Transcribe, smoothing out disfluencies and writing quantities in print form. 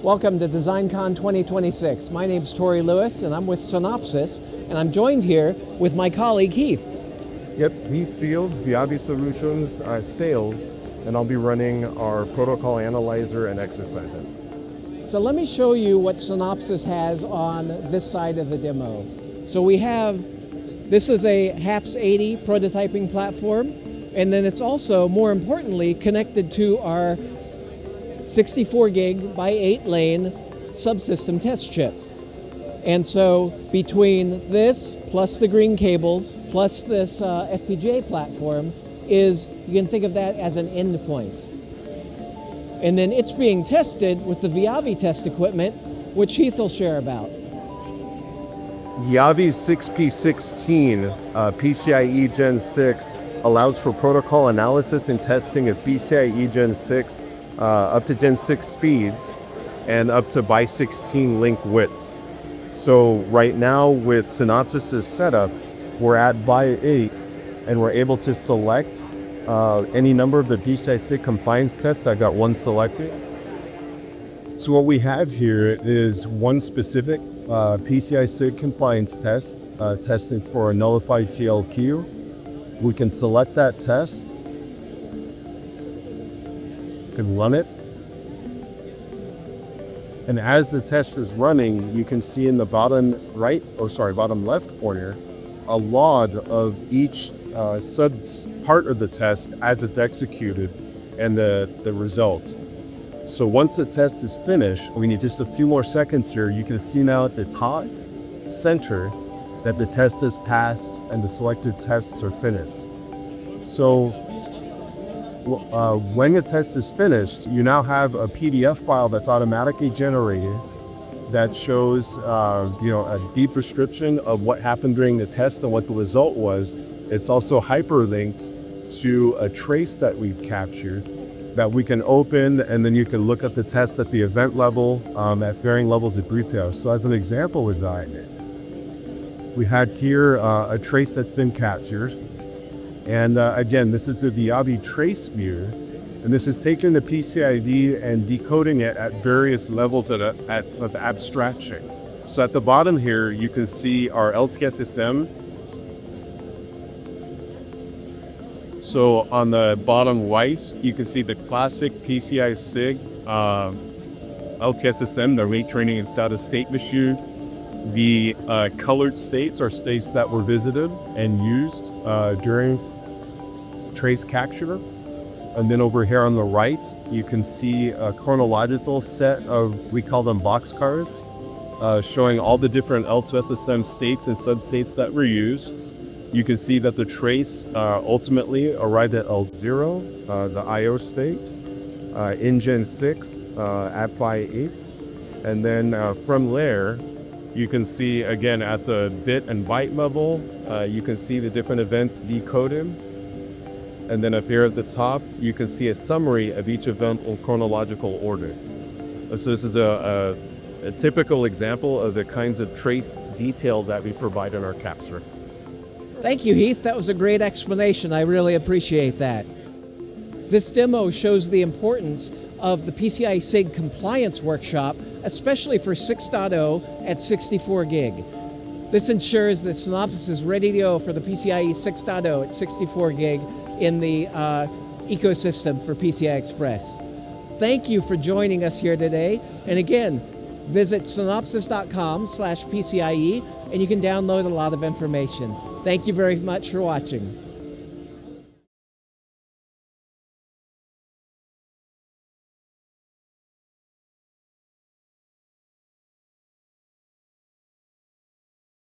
Welcome to DesignCon 2026. My name's Tori Lewis and I'm with Synopsys, and I'm joined here with my colleague Heath. Yep, Heath Fields, Viavi Solutions, Sales, and I'll be running our protocol analyzer and exerciser. So let me show you what Synopsys has on this side of the demo. So we have, this is a HAPS 80 prototyping platform, and then it's also, more importantly, connected to our 64 gig by 8 lane subsystem test chip. And so between this plus the green cables plus this FPGA platform is, you can think of that as an endpoint. And then it's being tested with the Viavi test equipment, which Heath will share about. Viavi's 6P16 PCIe Gen6 allows for protocol analysis and testing of PCIe Gen6 up to Gen6 speeds and up to by 16 link widths. So right now with Synopsys' setup, we're at by 8 and we're able to select any number of the PCI SIG compliance tests. I got one selected. So what we have here is one specific PCI SIG compliance test, testing for a nullified TLQ. We can select that test, can run it. And as the test is running, you can see in the bottom left corner, a log of each part of the test as it's executed and the result. So once the test is finished, we need just a few more seconds here. You can see now at the top center that the test is passed and the selected tests are finished. So when the test is finished, you now have a PDF file that's automatically generated that shows a deep description of what happened during the test and what the result was. It's also hyperlinked to a trace that we've captured that we can open, and then you can look at the tests at the event level at varying levels of detail. So as an example with that, we had here a trace that's been captured. And again, this is the Viavi trace mirror, and this is taking the PCIe and decoding it at various levels of abstraction. So at the bottom here, you can see our LTSSM. So on the bottom right, you can see the classic PCI SIG LTSSM, the rate training and status state machine. The colored states are states that were visited and used during trace capture. And then over here on the right, you can see a chronological set of, we call them boxcars, showing all the different L2SSM states and substates that were used. You can see that the trace ultimately arrived at L0, the IO state, in Gen6 at by 8. And then from there, you can see again at the bit and byte level, you can see the different events decoded. And then up here at the top, you can see a summary of each event in chronological order. So this is a typical example of the kinds of trace detail that we provide in our capture. Thank you, Heath. That was a great explanation. I really appreciate that. This demo shows the importance of the PCI SIG compliance workshop, especially for 6.0 at 64 gig. This ensures that Synopsys is ready to go for the PCIe 6.0 at 64 gig in the ecosystem for PCI-express. Thank you for joining us here today. And again, visit synopsys.com/PCIe and you can download a lot of information. Thank you very much for watching.